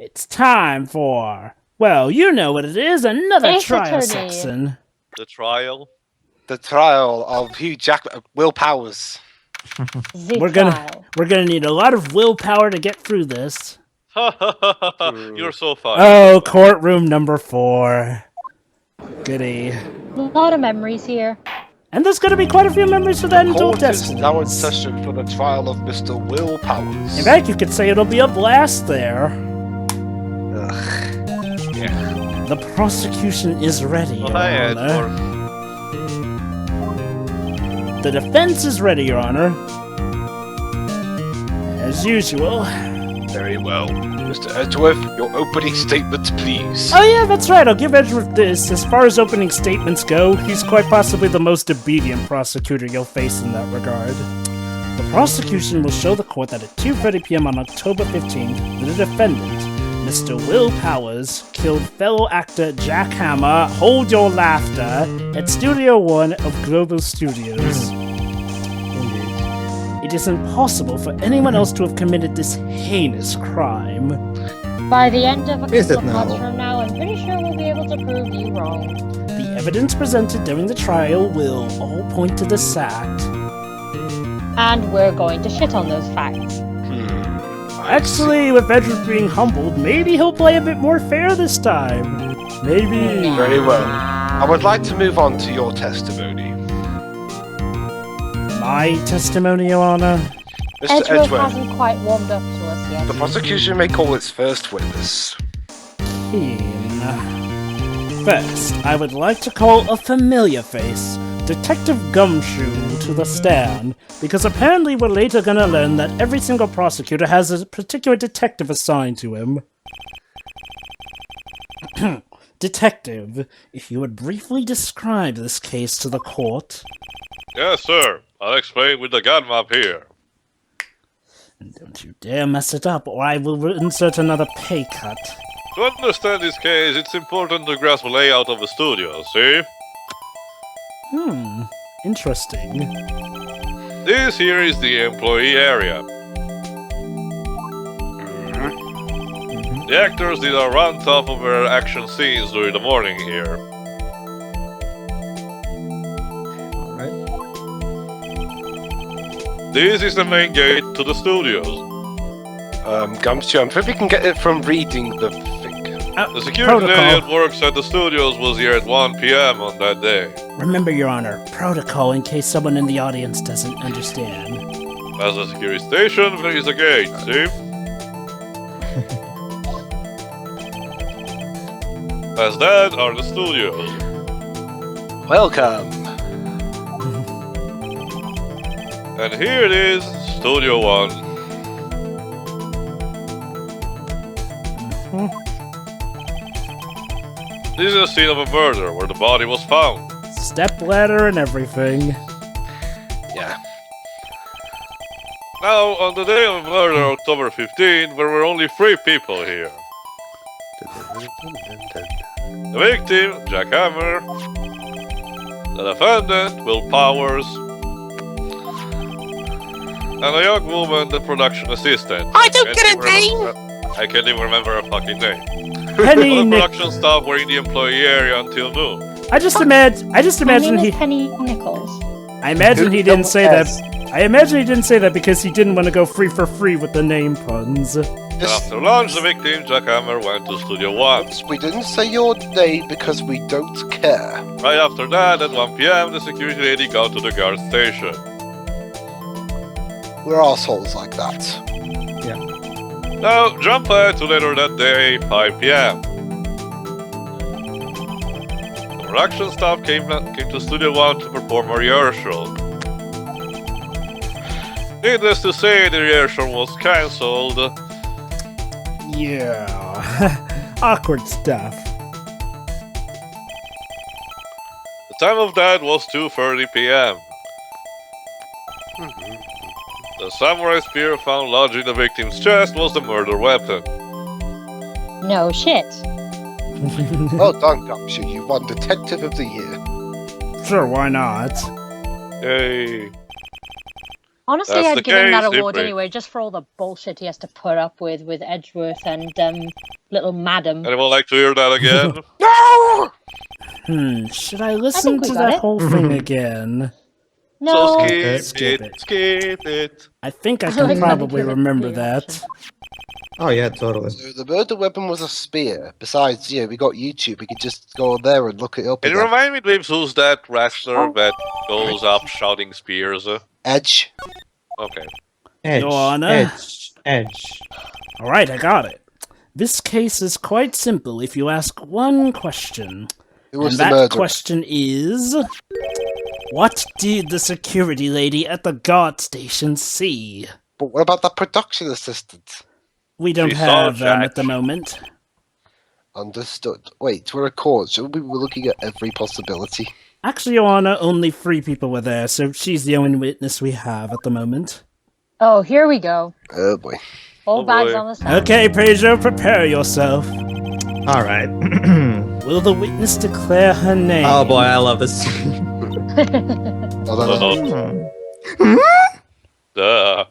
It's time for, well, you know what it is, another trial Saturday. section. The trial? The trial of Hugh Jackman, Will Powers. We're gonna need a lot of willpower to get through this. You're so funny. Oh, courtroom number 4. Goody. A lot of memories here. And there's gonna be quite a few memories for that in Court is Destiny. now in session for the trial of Mr. Will Powers. In fact, you could say it'll be a blast there. Ugh. Yeah. The prosecution is ready, Your Hi, Honor. Edward. The defense is ready, Your Honor. As usual. Very well. Mr. Edgeworth, your opening statement, please. Oh yeah, that's right, I'll give Edgeworth this. As far as opening statements go, he's quite possibly the most obedient prosecutor you'll face in that regard. The prosecution will show the court that at 2:30 p.m. on October 15th, the defendant, Mr. Will Powers, killed fellow actor Jack Hammer, hold your laughter, at Studio 1 of Global Studios. It is impossible for anyone else to have committed this heinous crime. By the end of a Is couple it of months now? from now, I'm pretty sure we'll be able to prove you wrong. The evidence presented during the trial will all point to this fact. And we're going to shit on those facts. Actually, with Edward being humbled, maybe he'll play a bit more fair this time. Maybe. Very well. I would like to move on to your testimony. My testimony, Your Honor. Mr. Edgeworth Edgeworth, hasn't quite warmed up to us yet. the prosecution may call its first witness. Keen. First, I would like to call a familiar face, Detective Gumshoe, to the stand, because apparently we're later gonna learn that every single prosecutor has a particular detective assigned to him. Detective, if you would briefly describe this case to the court. Yes, sir. I'll explain with the gun map here. And don't you dare mess it up, or I will insert another pay cut. To understand this case, it's important to grasp the layout of the studio, see? Interesting. This here is the employee area. The actors did a run-top of their action scenes during the morning here. Alright. This is the main gate to the studios. Gumshoe, I'm afraid we can get it from reading the thing. The security lady Protocol. that works at the studios was here at 1 p.m. on that day. Remember, Your Honor, protocol in case someone in the audience doesn't understand. As a security station, there is a gate, see? As that are the studios. Welcome. And here it is, Studio 1. This is a scene of a murder where the body was found. Step ladder and everything. Yeah. Now, on the day of murder, October 15, there were only 3 people here. The victim, Jack Hammer. The defendant, Will Powers. And a young woman, the production assistant. I don't get a name! I can't even remember her fucking name. Penny All the Nick. production staff were in the employee area until noon. I just imagine My name he. is Penny Nichols. I imagine he didn't say that. I imagine he didn't say that because he didn't want to go free for free with the name puns. And after lunch, the victim, Jack Hammer, went to Studio 1. We didn't say your name because we don't care. Right after that, at 1 p.m., the security lady got to the guard station. We're assholes like that. Now, jump ahead to later that day, 5 p.m. The production staff came to Studio 1 to perform a rehearsal. Needless to say, the rehearsal was cancelled. Yeah. Awkward stuff. The time of that was 2:30 p.m. The samurai spear found lodged in the victim's chest was the murder weapon. No shit. Well done, Gumshoe. You won Detective of the Year. Sure, why not? Yay. Honestly, That's I'd the give him that case, award Ibri. anyway, just for all the bullshit he has to put up with Edgeworth and little Madam. Anyone like to hear that again? No! Should I listen we to got that it. whole thing again? No. So Skip it. skip it. I think I I can like probably that remember clear that. option. Oh yeah, totally. So the murder weapon was a spear. Besides, we got YouTube. We could just go on there and look it up Can you again. remind me, Dweebs, who's that wrestler that goes up shouting spears? Edge. Okay. Edge. Your Honor. Edge. Alright, I got it. This case is quite simple if you ask one question. Who was And the that murderer? question is... What did the security lady at the guard station see? But what about that production assistant? We don't She saw have them Jack. at the moment. Understood. Wait, to record, should we be looking at every possibility? Actually, Your Honor, only 3 people were there, so she's the only witness we have at the moment. Oh, here we go. Oh boy. All Oh, bags boy. on the stand. Okay, Pedro, prepare yourself. All right. Will the witness declare her name? Oh boy, I love this. Duh.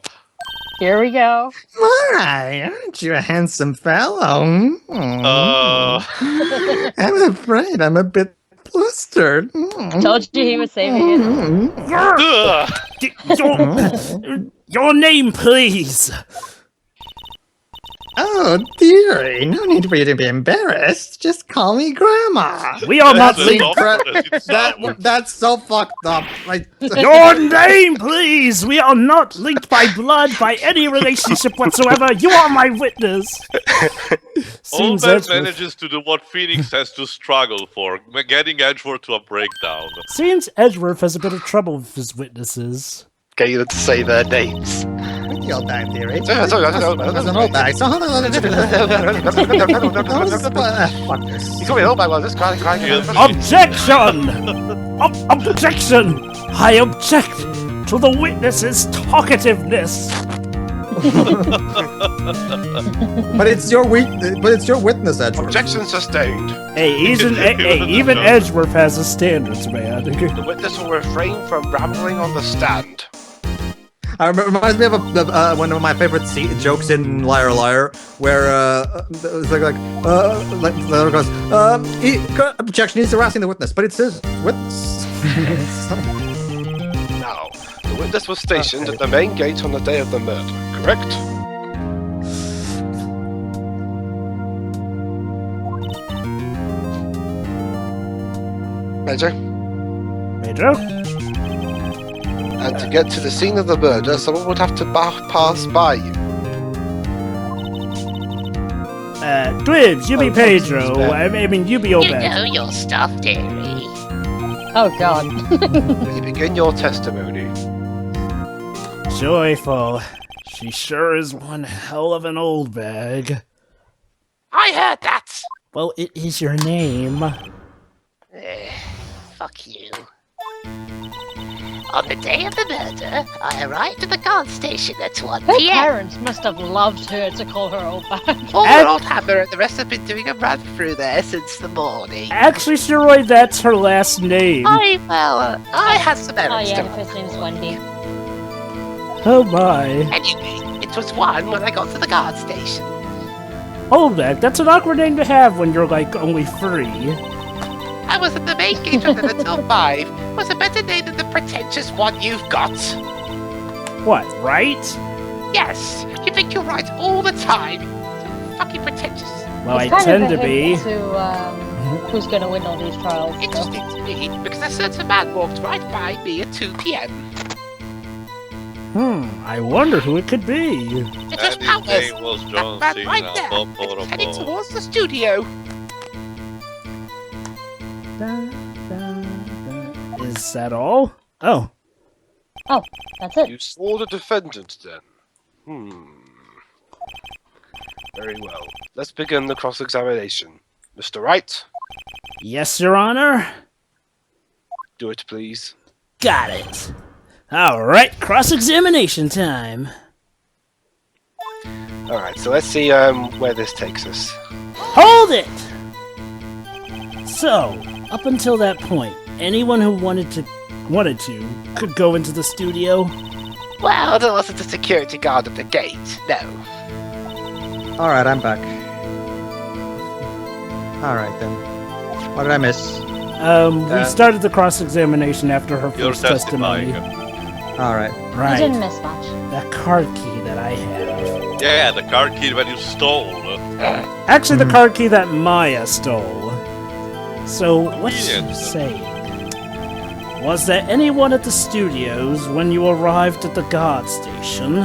Here we go. Why, aren't you a handsome fellow? I'm afraid I'm a bit flustered. Told you he was saving it. Duh. Your name, please! Oh, dearie, no need for you to be embarrassed. Just call me Grandma. We are not That's linked. awkward as it sounds. That's so fucked up. Like, Your name, please! We are not linked by blood, by any relationship whatsoever. You are my witness. Seems OldBag Edgeworth, manages to do what Phoenix has to struggle for, getting Edgeworth to a breakdown. seems Edgeworth has a bit of trouble with his witnesses. Getting them to say their names. the old bag theory. Sorry, That's an old bag. So hold on. Fuck this. You call me old man, this guy. Objection! Objection! I object to the witness's talkativeness. But it's your witness, Edgeworth. Objection sustained. Hey, even Edgeworth has a standards, man. The witness will refrain from rambling on the stand. It reminds me of one of my favorite jokes in Liar Liar, where it's like the other goes, objection, he's harassing the witness, but it's his witness. Now, the witness was stationed at the main gate on the day of the murder, correct? Major? Pedro? And to get to the scene of the murder, someone would have to pass by you. Dwibs, you be Pedro. I mean, you be You OldBag. know your stuff, dearie. Oh god. You begin your testimony. Joyful. She sure is one hell of an old bag. I heard that. Well, it is your name. Fuck you. On the day of the murder, I arrived at the guard station at 1 Her p.m. parents must have loved her to call her old bag. Old Hammer and the rest have been doing a run through there since the morning. Actually, Sheroy, that's her last name. I had some Oh errands yeah, to the first name's Wendy. Oh my. Anyway, it was 1 when I got to the guard station. OldBag, that's an awkward name to have when you're like only 3. I was at the main gate of it until 5. It was a better name than the pretentious one you've got. What, right? Yes, you think you're right all the time. So fucking pretentious. Well, It's I kind tend of a to be. hint to who's gonna win all these trials. so. Interesting to me, because a certain man walked right by me at 2 p.m. I wonder who it could be. It was And his Powers. name was John That Cena. man right there. Bum, It's bum, heading bum. towards the studio. Is that all? Oh. Oh, that's it. You saw the defendant then? Very well. Let's begin the cross-examination. Mr. Wright, Yes, Your Honor? do it please. Got it. Alright, cross-examination time. Alright, so let's see where this takes us. Hold it! So, up until that point, anyone who wanted to could go into the studio. Well, there wasn't a security guard at the gate, no. Alright, I'm back. Alright then. What did I miss? We started the cross-examination after her You're first testimony. testifying. Alright. You Right. didn't miss much. That card key that I have. Yeah, the card key that you stole. Actually, the card key that Maya stole. So, what's she Convenient. saying? Was there anyone at the studios when you arrived at the guard station?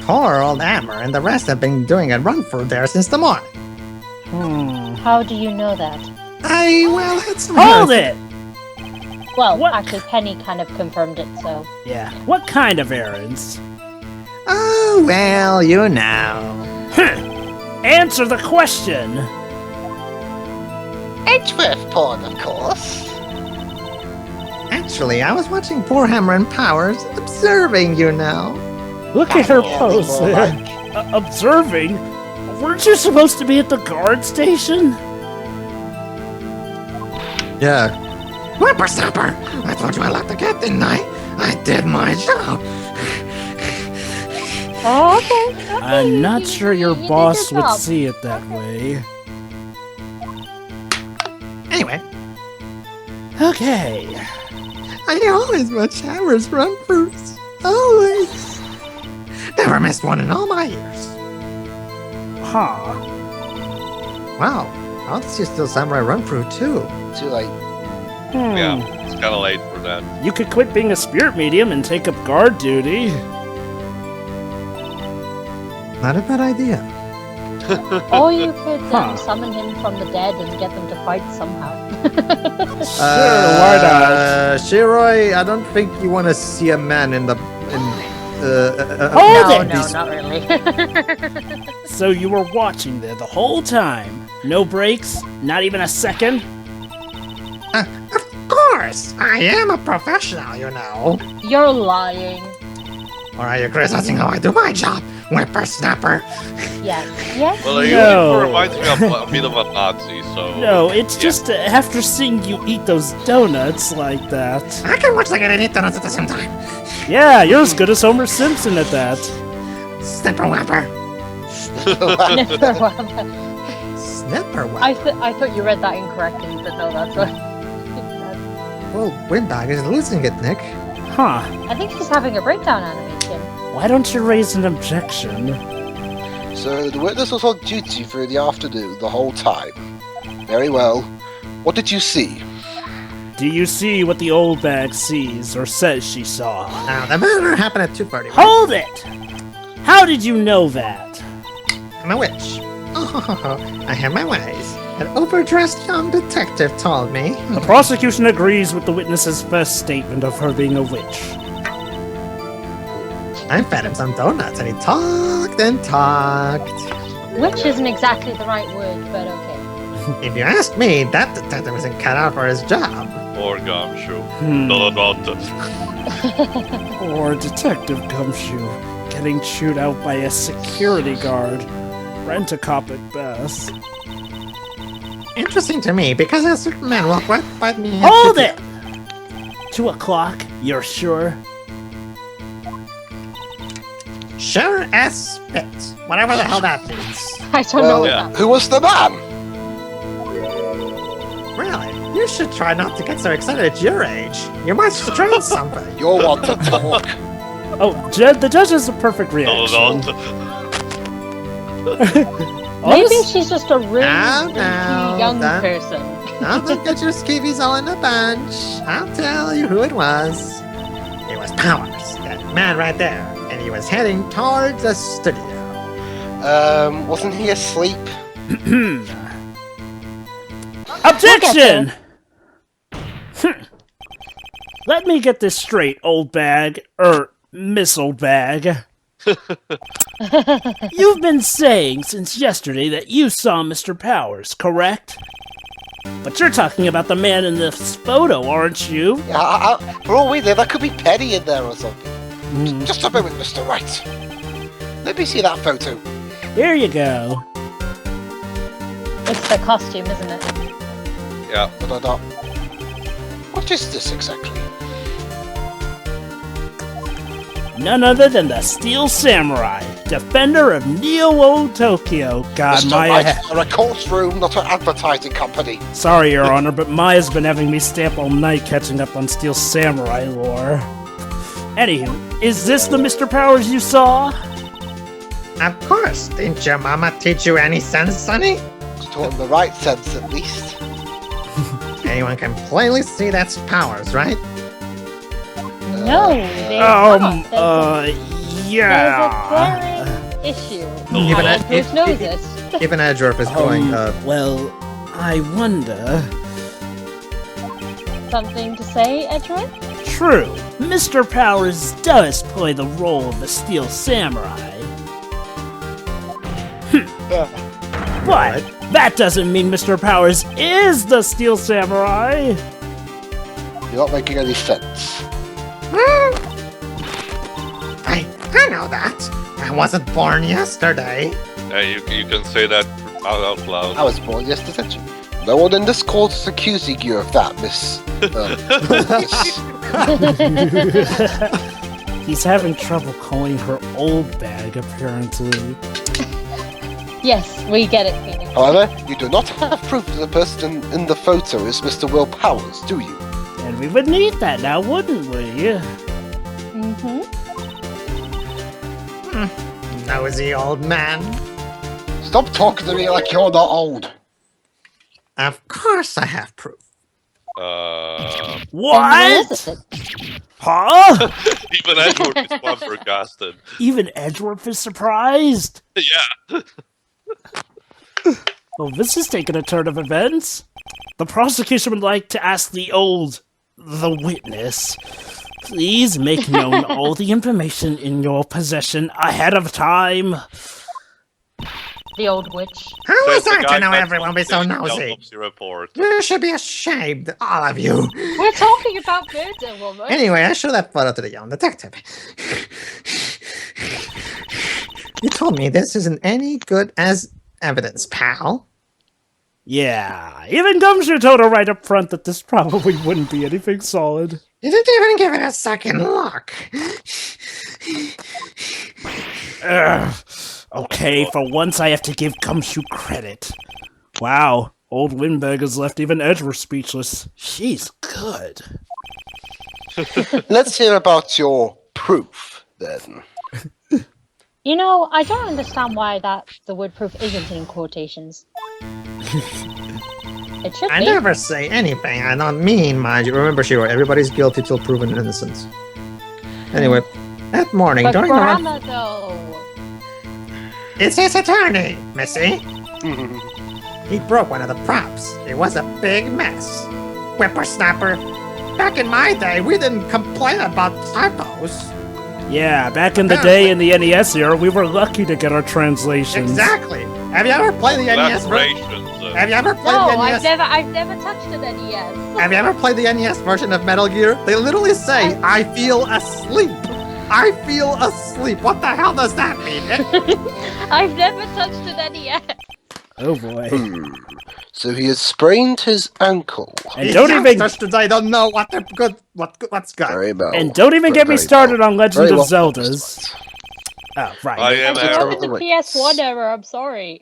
Poor old Amber and the rest have been doing a run through there since the morning. How do you know that? Well, it's Hold it! Well, What? actually, Penny kind of confirmed it, so... Yeah, what kind of errands? Oh, well, you know. Answer the question! Edgeworth porn, of course. Actually, I was watching poor Hammer and Powers, observing, you know. Look at her Yeah, pose more there. like- Observing? Weren't you supposed to be at the guard station? Yeah. Whippersnapper! I told you I locked the gate, didn't I? I did my job. Oh, okay. I'm not sure your you did boss your would job. see it that way. Anyway, Okay. I always watch Hammer's run-throughs. Always. Never missed one in all my years. Huh. Wow. I'll just use the Samurai run-through, too. Too late. Yeah, it's kind of late for that. You could quit being a spirit medium and take up guard duty. Not a bad idea. Or you could Huh. summon him from the dead and get them to fight somehow. Sure, why not? Shiroi, I don't think you want to see a man in the... Hold no, it! no, not really. So you were watching there the whole time? No breaks? Not even a second? Of course! I am a professional, you know. You're lying. Or are you criticizing how I do my job, whippersnapper? Yes. Yes. Well, No. you reminds me of a bit of a Nazi, so... No, it's Yeah. just after seeing you eat those donuts like that. I can watch like an idiot donuts at the same time. Yeah, you're as good as Homer Simpson at that. Snipper whapper. Never mind. Snipper whapper. I thought you read that incorrectly, but no, that's what. Well, Windbag is losing it, Nick. Huh. I think she's having a breakdown animation. Why don't you raise an objection? So the witness was on duty through the afternoon the whole time. Very well. What did you see? Do you see what the old bag sees or says she saw? Now, the murder happened at 2:30. Hold it! How did you know that? I'm a witch. Oh, I have my ways. An overdressed young detective told me. The prosecution agrees with the witness's first statement of her being a witch. I fed him some donuts and he talked and talked. Which isn't exactly the right word, but okay. If you ask me, that detective isn't cut out for his job. Or Gumshoe. Hmm. Not about that. Or Detective Gumshoe getting chewed out by a security guard. Rent-a-cop at best. Interesting to me, because a certain man walked right by me. Hold it! 2 o'clock, you're sure? Sure as spit. Whatever the hell that means. I don't know what yeah. that. Who was the man? Really? You should try not to get so excited at your age. You might strain something. You're one to talk. Oh, the judge has a perfect No, reaction. Maybe Honest- she's just a really Now, freaky young that- person. Don't look at your skeevies all in a bunch. I'll tell you who it was. It was Powers, that man right there. And he was heading towards the studio. Wasn't he asleep? Objection! Let me get this straight, old bag. Miss Old Bag. You've been saying since yesterday that you saw Mr. Powers, correct? But you're talking about the man in this photo, aren't you? For all we know, that could be Penny in there or something. Just a moment, Mr. Wright. Let me see that photo. Here you go. It's the costume, isn't it? Yeah. Da-da-da. What is this exactly? None other than the Steel Samurai, defender of Neo Tokyo. God, Mr. Maya. Wright, we're a courtroom, not an advertising company. Sorry, Your Honor, but Maya's been having me stay up all night catching up on Steel Samurai lore. Anywho, is this the Mr. Powers you saw? Of course. Didn't your mama teach you any sense, Sonny? Taught in the right sense, at least. Anyone can plainly see that's Powers, right? No, there's not. Yeah. There's a glaring issue. Even Edgeworth knows it. Even Edgeworth is going, Well, I wonder. Something to say, Edgeworth? True, Mr. Powers does play the role of the Steel Samurai. But that doesn't mean Mr. Powers is the Steel Samurai. You're not making any sense. I know that. I wasn't born yesterday. You can say that out loud. I was born yesterday too. No one in this court is accusing you of that, miss. He's having trouble calling her OldBag, apparently. Yes, we get it, Phoenix. However, you do not have proof that the person in the photo is Mr. Will Powers, do you? And we would need that now, wouldn't we? Mm-hmm. Nosy old man. Stop talking to me like you're not old. Of course I have proof. What? Huh? Even Edward is flabbergasted. Even Edgeworth is surprised? Yeah. Well, this is taking a turn of events. The prosecution would like to ask the witness, please make known all the information in your possession ahead of time. The old witch. How Says is the that guy to know back everyone on be so the nosy? autopsy report. You should be ashamed, all of you. We're talking about murder, woman. Anyway, I show that photo to the young detective. You told me this isn't any good as evidence, pal. Yeah, even Gumshoe told her right up front that this probably wouldn't be anything solid. You didn't even give it a second look. Okay, for once I have to give Gumshoe credit. Wow, old Windberg has left even Edgeworth speechless. She's good. Let's hear about your proof, then. You know, I don't understand why the word proof isn't in quotations. It should I be. never say anything I don't mean, mind you. Remember, Shiro, everybody's guilty till proven innocent. Anyway, that morning, But during the grammar, though. It's his attorney, Missy. He broke one of the props. It was a big mess. Whippersnapper. Back in my day, we didn't complain about typos. Yeah, back in the day in the NES era, we were lucky to get our translations. Exactly. Have you ever played the NES version? Have you ever played No, the NES? I've never touched an NES. Have you ever played the NES version of Metal Gear? They literally say, I feel asleep. I feel asleep. What the hell does that mean? I've never touched an NES. Oh boy. So he has sprained his ankle. And don't even today don't know what's good. Very well. And don't even get me Very started well. on Legend Very of well. Zelda's. Oh, right. I am I Aaron. grew up in the PS1 era, I'm sorry.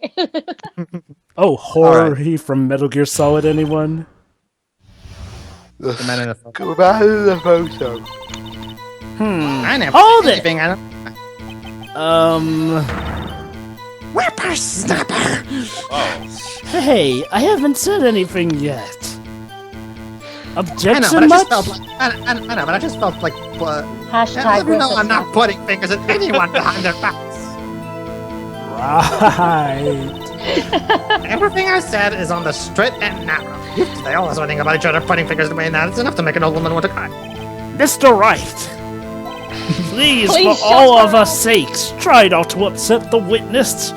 Oh, horror Alright. he from Metal Gear Solid, anyone? Go back to the photo. I never Hold said it! anything. I don't... Whippersnapper! Oh. Hey, I haven't said anything yet. I know, Objection but I much? just felt like... I know, but I just felt like... Hashtag you know I'm not Griffith. putting fingers at anyone behind their backs. Right. Everything I said is on the straight and narrow. If they all know anything about each other pointing fingers at me, and that's enough to make an old woman want to cry. Mr. Wright. Please, Please for all shut of her our sakes, try not to upset the witness.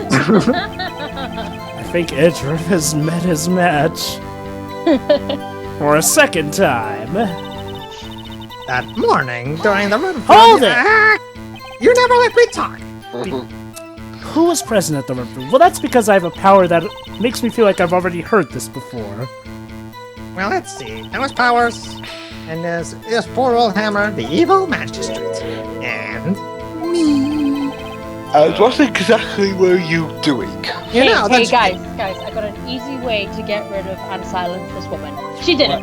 I think Edgeworth has met his match. For a second time. That morning, during the run... Hold it! You never let me talk! Who was present at the run? Well, that's because I have a power that makes me feel like I've already heard this before. Well, let's see. There was Powers, and there's poor old Hammer, the evil magistrate. Yeah. me. What exactly were you doing? You Hey, know, hey that's- guys, I got an easy way to get rid of and silence this woman. She did it.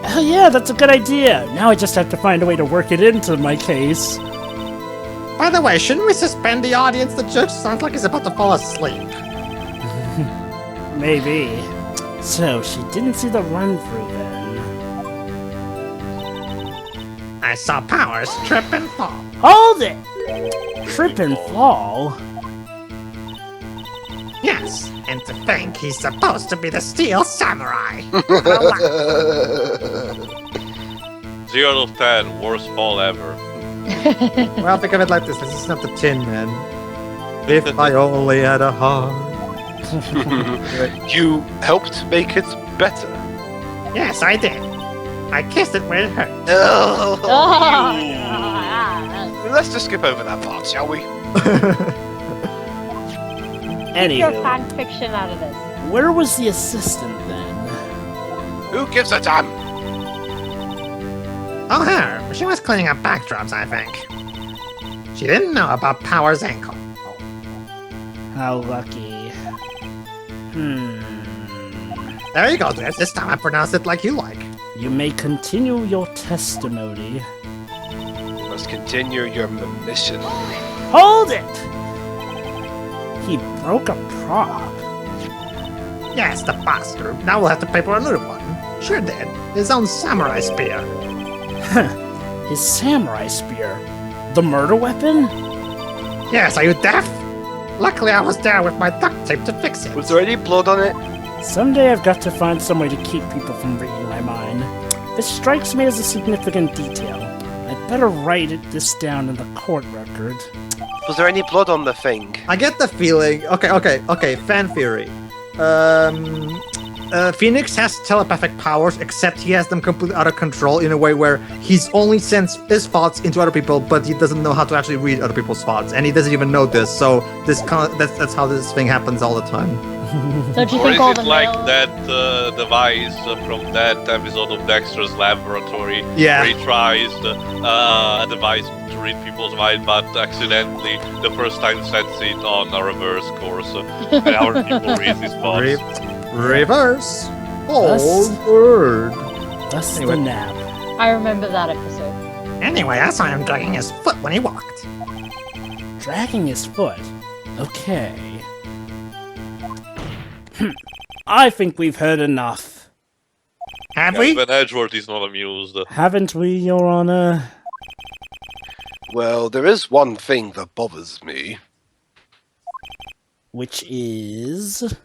Hell yeah, that's a good idea. Now I just have to find a way to work it into my case. By the way, shouldn't we suspend the audience? The judge sounds like he's about to fall asleep. Maybe. So, she didn't see the run-through then. I saw Powers trip and fall. Hold it! Trip and fall? Yes, and to think he's supposed to be the Steel Samurai. 0 out of 10, worst fall ever. Well, think of it like this. This is not the Tin Man. If I only had a heart. You helped make it better. Yes, I did. I kissed it where it hurt. Oh, Oh, Let's just skip over that part, shall we? Keep your Anywho, fan fiction out of this. where was the assistant then? Who gives a damn? Oh, her. She was cleaning up backdrops, I think. She didn't know about Powers' ankle. How lucky. There you go, Drift. This time I pronounced it like you like. You may continue your testimony. Must continue your mission. Hold it! He broke a prop. Yes, the bastard. Now we'll have to pay for another one. Sure did. His own samurai spear. His samurai spear. The murder weapon? Yes, are you deaf? Luckily I was there with my duct tape to fix it. Was there any blood on it? Someday I've got to find some way to keep people from reading my mind. This strikes me as a significant detail. I'd better write this down in the court record. Was there any blood on the thing? I get the feeling. Okay. Fan theory. Phoenix has telepathic powers, except he has them completely out of control in a way where he's only sends his thoughts into other people, but he doesn't know how to actually read other people's thoughts, and he doesn't even know this. So that's how this thing happens all the time. Don't you Or think is all it the like male... that device from that episode of Dexter's Laboratory Yeah. where he tries a device to read people's mind, but accidentally the first time sets it on a reverse course, and our people read his thoughts. Reverse. Thus- Oh, word. Thus Anyway. the nap. I remember that episode. Anyway, I saw him dragging his foot when he walked. Dragging his foot. Okay. I think we've heard enough. Have we? When Edgeworth is not amused. Haven't we, Your Honor? Well, there is one thing that bothers me. Which is...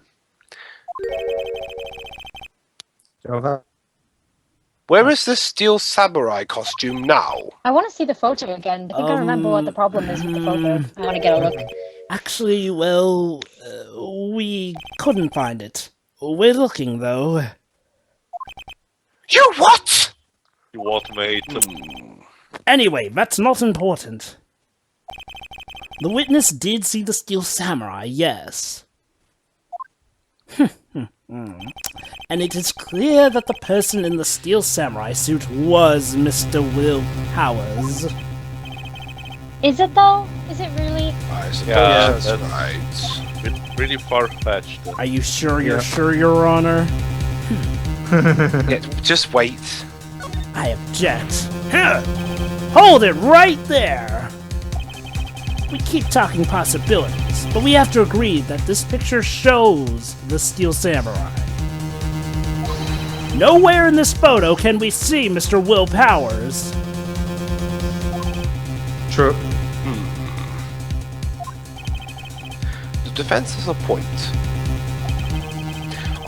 Where is this Steel Samurai costume now? I want to see the photo again. I think I remember what the problem is with the photo. I want to get a look. Actually, well, we couldn't find it. We're looking, though. You what? You what, mate? Anyway, that's not important. The witness did see the Steel Samurai, yes. And it is clear that the person in the Steel Samurai suit was Mr. Will Powers. Is it though? Is it really? I suppose Yeah, that's that's- right. It's really far-fetched. Are you sure you're sure, Your Honor? Yeah, just wait. I object. Huh. Hold it right there! We keep talking possibilities, but we have to agree that this picture shows the Steel Samurai. Nowhere in this photo can we see Mr. Will Powers. True. The defense has a point.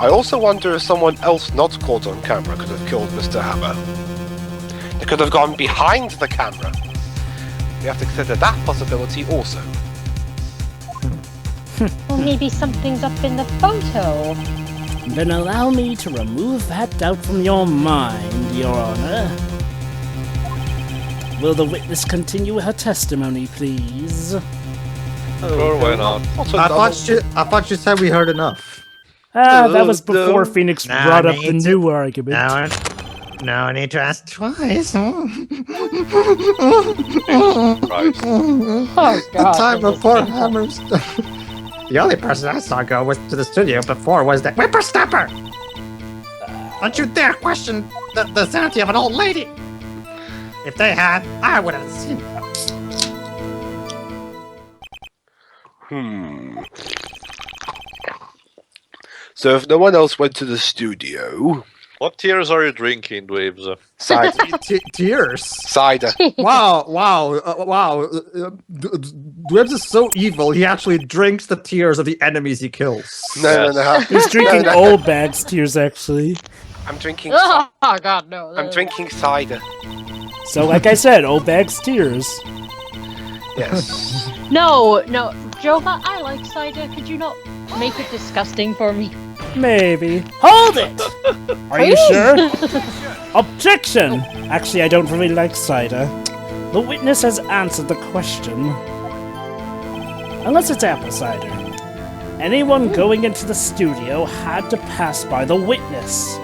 I also wonder if someone else not caught on camera could have killed Mr. Hammer. They could have gone behind the camera. We have to consider that possibility also. Or maybe something's up in the photo. Then allow me to remove that doubt from your mind, Your Honor. Will the witness continue her testimony, please? Sure, why not? I thought you said we heard enough. Ah, that was before no. Phoenix Nah, brought up me the too. new argument. Now, No need to ask twice. Christ. Oh, The God, time this is before painful. Hammers. The only person I saw go was to the studio before was that whippersnapper. Don't you dare question the sanity of an old lady. If they had, I would have seen them. So if no one else went to the studio, What tears are you drinking, Dweebs? cider. Tears. Cider. Wow, Dwebs is so evil, he actually drinks the tears of the enemies he kills. No. He's drinking No. old bag's tears, actually. I'm drinking. Oh, God, no. I'm drinking cider. So, like I said, old bag's tears. Yes. No, Jova, I like cider. Could you not make it disgusting for me? Maybe. Hold it! Are you sure? Objection! Actually, I don't really like cider. The witness has answered the question. Unless it's apple cider. Anyone going into the studio had to pass by the witness.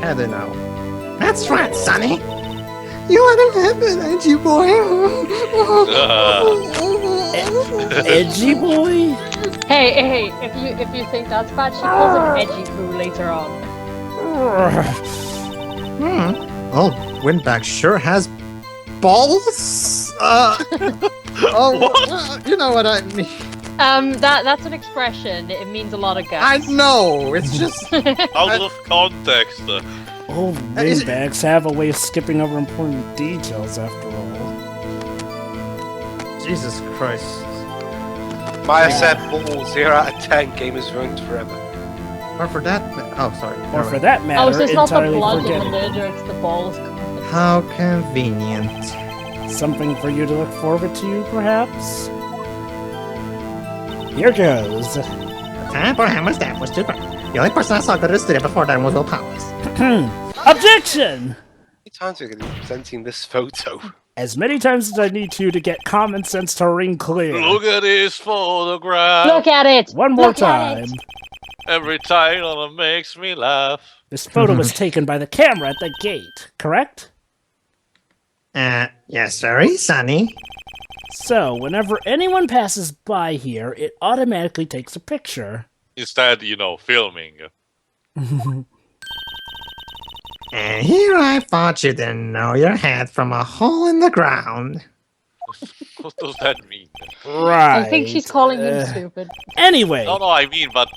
How do they know? That's right, Sonny. You let him happen, edgy boy. Edgy boy? Hey, if you think that's bad, she calls him edgy poo later on. Old Windbag sure has balls. You know what I mean. That's an expression. It means a lot of guts. I know. It's just. Out of context. Old windbags have a way of skipping over important details, after all. Jesus Christ. Maya said balls. 0 out of 10. Game is ruined forever. Or for that. Oh, sorry. Or for that Oh, matter, so it's not the entirely blood in forget the it. lid, or it's the balls. How convenient. Something for you to look forward to, perhaps? Here goes. The time for Hammer's death was too quick. The only person I saw go to the studio before then was Will Powers. Objection! How many times are you going to be presenting this photo? As many times as I need to get common sense to ring clear. Look at this photograph. Look at it! One more Look at time. it. Every title it makes me laugh. This photo was taken by the camera at the gate, correct? Yes, sorry, Sonny. So, whenever anyone passes by here, it automatically takes a picture. Instead, filming. And here I thought you didn't know your head from a hole in the ground. What does that mean? Right. I think she's calling him stupid. Anyway, No, I mean, but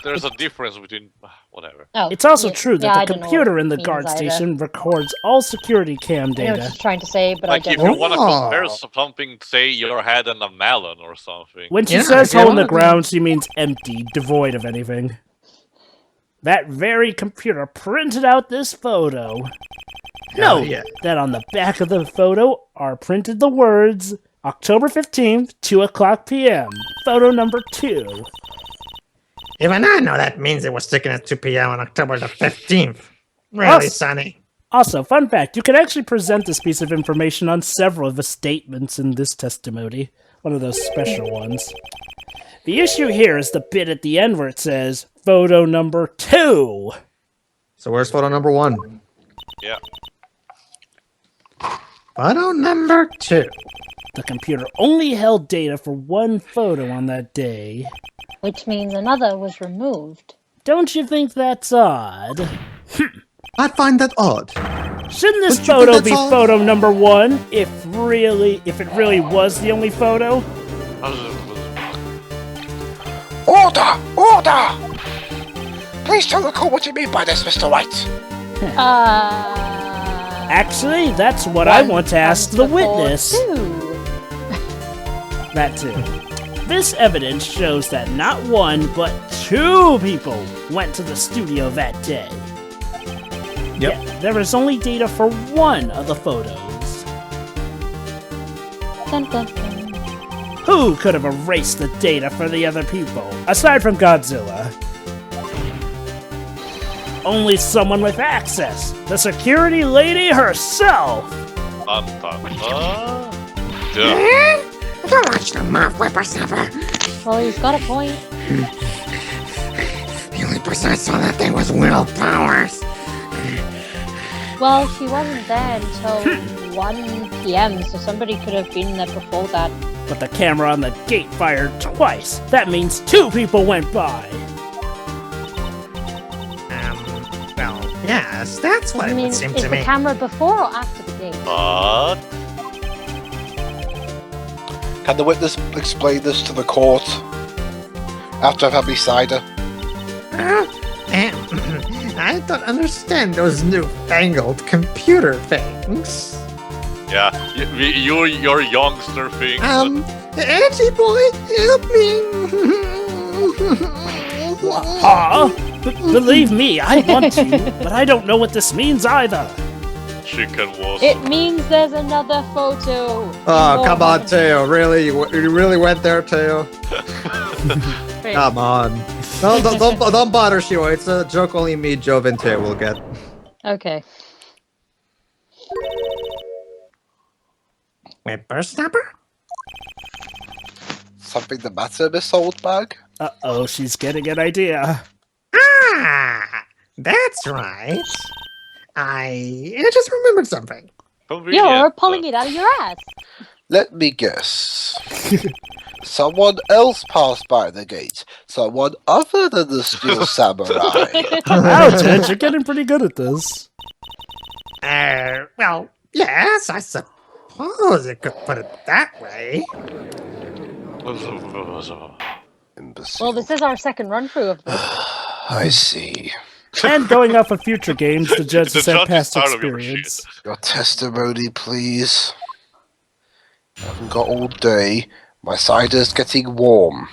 there's a difference between whatever. Oh, it's also yeah, true yeah, that I the don't know computer what in the it means guard either. station records all security cam I know what data. she's trying to say, but Like I if don't you know. want to Oh. compare something, say your head and a melon or something. When she Yeah, says if you hole in the wanna- ground, she means empty, devoid of anything. That very computer printed out this photo. Hell Note yeah. that on the back of the photo are printed the words October 15th, 2 o'clock p.m. Photo number 2. Even I know that means it was taken at 2 p.m. on October the 15th. Really, Awesome. Sonny? Also, fun fact, you can actually present this piece of information on several of the statements in this testimony. One of those special ones. The issue here is the bit at the end where it says, photo number 2. So where's photo number 1? Yeah. Photo number 2. The computer only held data for one photo on that day. Which means another was removed. Don't you think that's odd? I find that odd. Shouldn't this Don't you photo think be that's odd? photo number 1 if it really was the only photo? Order! Order! Please tell the court what you mean by this, Mr. Wright. Actually, that's what I want to ask the witness. Two. That too. This evidence shows that not one, but 2 people went to the studio that day. Yep. Yet, there is only data for one of the photos. Dun, dun, dun. Who could have erased the data for the other people, aside from Godzilla? Only someone with access, the security lady herself! Dun, dun, dun. Yeah. Don't watch the mouth, whippersnapper. Well, he's got a point. The only person I saw that day was Will Powers. Well, she wasn't there until 1 p.m., so somebody could have been there before that. But the camera on the gate fired twice. That means 2 people went by. Well, yes, that's what I it mean, would seem is to the me. camera before or after the gate? But Can the witness explain this to the court? After I've had my cider. I don't understand those newfangled computer things. yeah, your youngster thing. Edgy boy, help me! Huh? Believe me, I want to, but I don't know what this means either. Chicken was. It means there's another photo. Oh, come on, Teo. Really? You really went there, Teo? Wait, Come on. Don't bother, Shio. It's a joke only me, Jove, and Teo will get. Okay. Whippersnapper? Something the matter, Miss OldBag? Uh-oh, she's getting an idea. Ah, that's right. I just remembered something. You're pulling it out of your ass. Let me guess. Someone else passed by the gate. Someone other than the Steel Samurai. Wow, Ted, you're getting pretty good at this. Well, yes, I suppose you could put it that way. Imbecile. Well, this is our second run through of this. I see. And going off of future games, the judges The have judge past is tired of your experience. Your testimony, please. I haven't got all day. My cider's getting warm.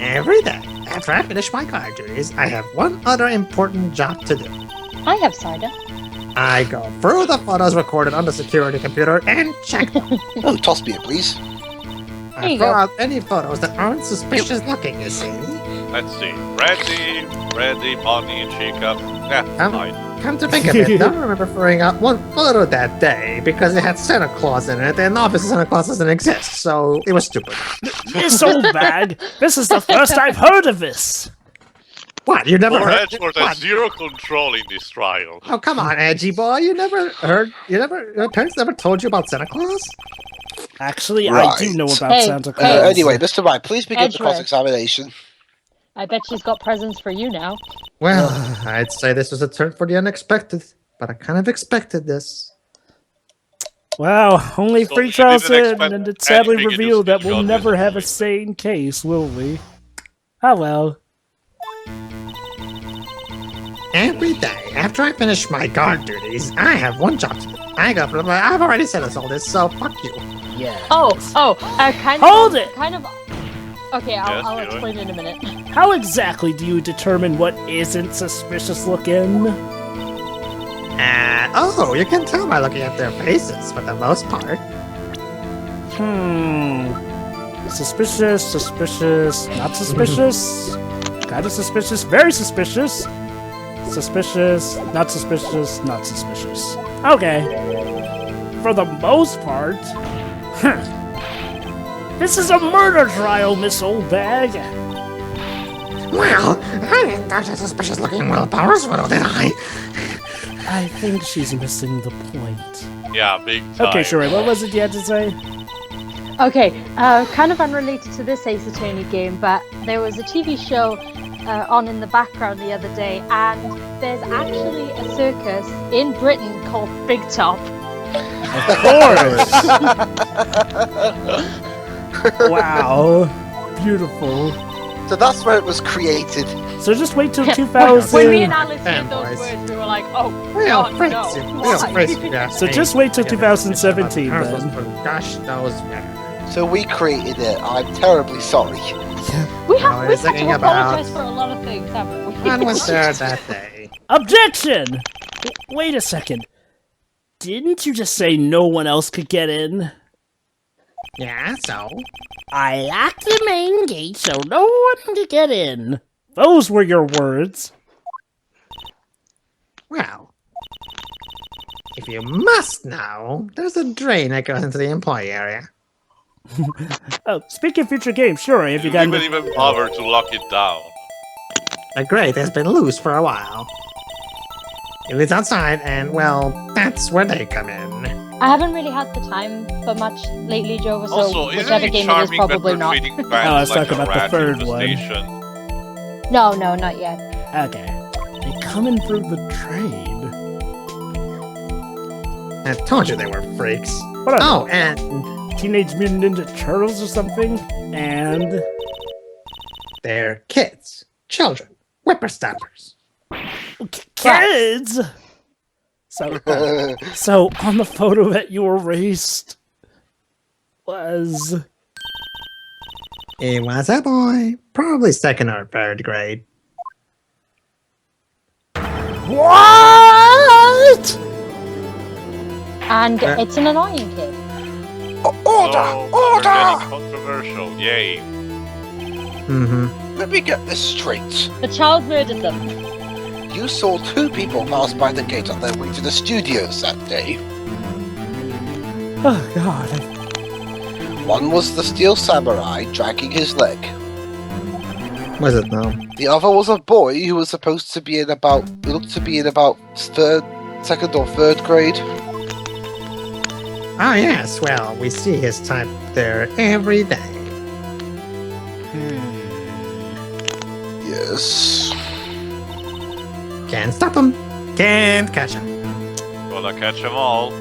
Every day, after I finish my guard duties, I have one other important job to do. I have cider. I go through the photos recorded on the security computer and check them. Oh, toss me it, please. There I you throw go. out any photos that aren't suspicious looking, you see. Let's see. Randy, Bonnie, Chica. Yeah, fine. Come to think of it, I remember throwing out one photo that day because it had Santa Claus in it, and obviously Santa Claus doesn't exist, so it was stupid. This old bag! This is the first I've heard of this! What, you never Poor heard? Edgeworth has What? zero control in this trial. Oh, come on, edgy boy, you never heard, your parents never told you about Santa Claus? Actually, I do Right. know about Hey, Santa hey. Claus. Anyway, Mr. Wright, please begin the Edgeworth. cross-examination. I bet she's got presents for you now. Well, I'd say this was a turn for the unexpected, but I kind of expected this. Wow, only So 3 she trials didn't in, expect and it's sadly anything in this revealed that video we'll at never this have a point. sane case, will we? Oh well. Every day, after I finish my guard duties, I have one job to do. I go, I've already said us all this, so fuck you. Yeah. Kind of. Hold it! Kind of. Okay, Yes, I'll do it. explain in a minute. How exactly do you determine what isn't suspicious looking? You can tell by looking at their faces for the most part. Suspicious, not suspicious, kind of suspicious, very suspicious, suspicious, not suspicious. Okay. For the most part. This is a murder trial, Miss OldBag. Well, I didn't touch a suspicious looking willpower photo, did I? I think she's missing the point. Yeah, big time. Okay, sure. What was it you had to say? Okay, kind of unrelated to this Ace Attorney game, but there was a TV show on in the background the other day, and there's actually a circus in Britain called Big Top. Of course. Wow. Beautiful. So that's where it was created. So just wait till When 2000. me and Alice heard those Fanboys. words, we were like, oh, Real God, friends, no. real Why? friends, yeah. So just wait till 2017 then. Gosh knows where. So we created it. I'm terribly sorry. We Well, have you're to thinking apologize about- for a lot of things, haven't we? When was there that day? Objection! Wait a second. Didn't you just say no one else could get in? Yeah, so? I locked the main gate so no one could get in. Those were your words. Well, if you must know, there's a drain that goes into the employee area. Oh, speaking of future games, sure, have you You gotten... didn't even bother to lock it down. The grate has been loose for a while. He lives outside, and, well, that's where they come in. I haven't really had the time for much lately, Jova, so Also, isn't whichever it game it is, charming that probably we're not. treating Oh, fans let's like talk a about the rat third in the one. station? No, not yet. Okay. They come in through the trade. I told you they were freaks. What are Oh, and they? Teenage Mutant Ninja Turtles or something? And... they're kids. Children. Whippersnappers. Kids! So on the photo that you erased was... It was a boy. Probably second or third grade. What? And it's an annoying kid. Order! We're Order! getting controversial. Yay. Mm-hmm. Let me get this straight. The child murdered them. You saw 2 people pass by the gate on their way to the studios that day. Oh god. One was the Steel Samurai dragging his leg. Was it now? The other was a boy who was supposed to be in about, second or third grade. Oh, yes. Well, we see his type there every day. Yes. Can't stop him. Can't catch him. Gotta catch them all.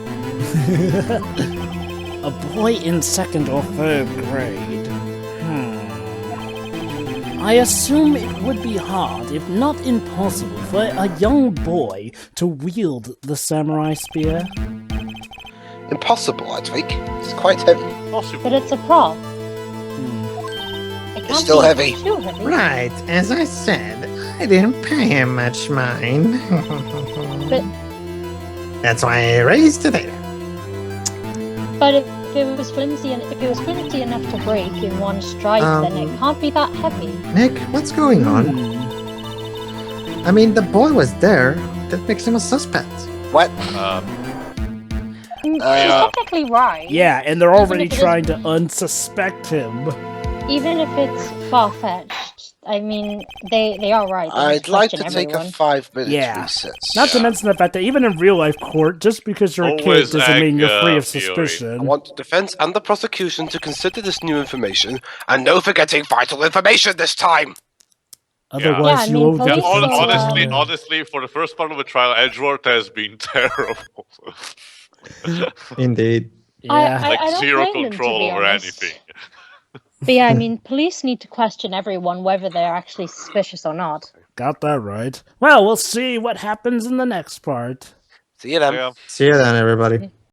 A boy in second or third grade. I assume it would be hard, if not impossible, for a young boy to wield the samurai spear. Impossible, I think. It's quite heavy. Possible. But it's a prop. It can't still be heavy. Too heavy. Right. As I said, I didn't pay him much mind. But That's why I raised it there. but if it was flimsy enough to break in one strike, then it can't be that heavy. Nick, what's going on? I mean, the boy was there. That makes him a suspect. What? She's technically right. Yeah, and they're Even already if it is- trying to unsuspect him. Even if it's far-fetched, I mean, they are right. They I'd just like to question take everyone. a 5-minute Yeah. recess. Not to mention the fact that even in real life court, just because you're a kid Always doesn't mean you're free of theory. I suspicion. want the defense and the prosecution to consider this new information, and no forgetting vital information this time! Otherwise, Yeah, I you mean, owe the police Yeah, will, defense. honestly, for the first part of the trial, Edgeworth has been terrible. Indeed. Yeah. I Like don't zero blame them, to control be over honest. anything. But yeah, I mean, police need to question everyone, whether they're actually suspicious or not. Got that right. Well, we'll see what happens in the next part. See you then. Yeah. See you then, everybody.